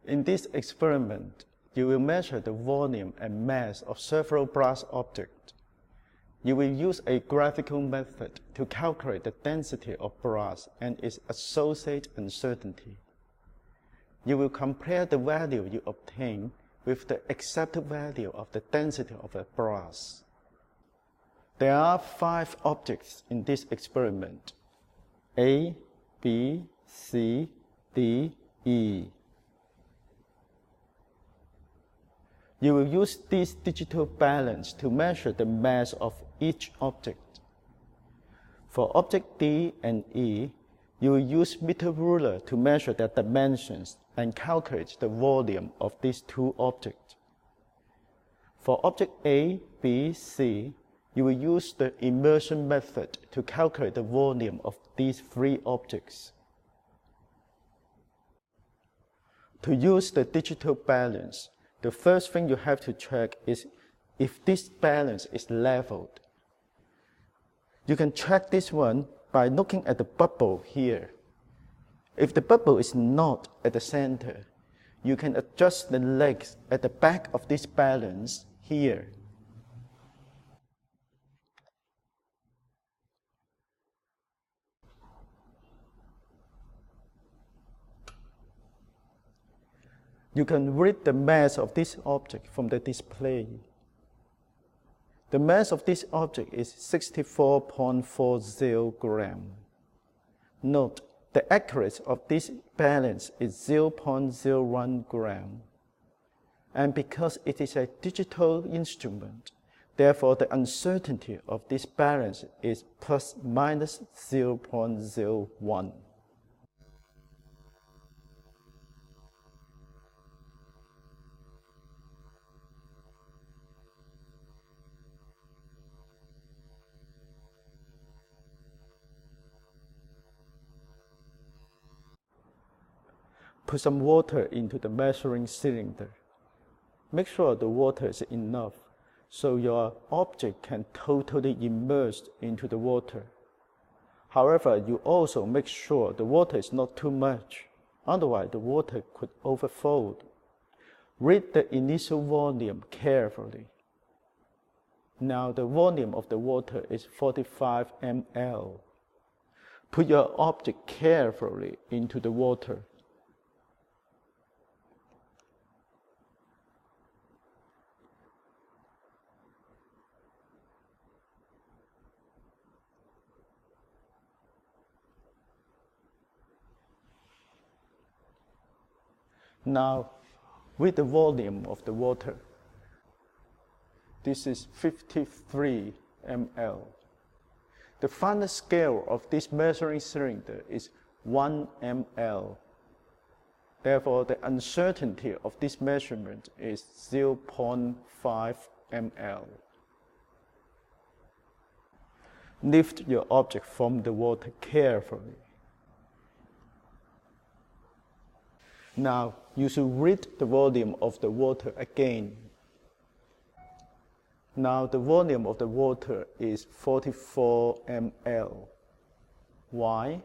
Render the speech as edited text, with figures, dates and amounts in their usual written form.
In this experiment, you will measure the volume and mass of several brass objects. You will use a graphical method to calculate the density of brass and its associated uncertainty. You will compare the value you obtain with the accepted value of the density of a brass. There are 5 objects in this experiment: A, B, C, D, E. You will use this digital balance to measure the mass of each object. For object D and E, you will use meter ruler to measure their dimensions and calculate the volume of these 2 objects. For object A, B, C, you will use the immersion method to calculate the volume of these 3 objects. To use the digital balance, the first thing you have to check is if this balance is leveled. You can check this one by looking at the bubble here. If the bubble is not at the center, you can adjust the legs at the back of this balance here. You can read the mass of this object from the display. The mass of this object is 64.40 grams. Note, the accuracy of this balance is 0.01 gram. And because it is a digital instrument, therefore the uncertainty of this balance is plus minus 0.01. Put some water into the measuring cylinder. Make sure the water is enough so your object can totally immerse into the water. However, you also make sure the water is not too much, otherwise the water could overflow. Read the initial volume carefully. Now the volume of the water is 45 ml. Put your object carefully into the water. Now, with the volume of the water, this is 53 ml. The final scale of this measuring cylinder is 1 ml. Therefore, the uncertainty of this measurement is 0.5 ml. Lift your object from the water carefully. Now, you should read the volume of the water again. Now, the volume of the water is 44 ml. Why?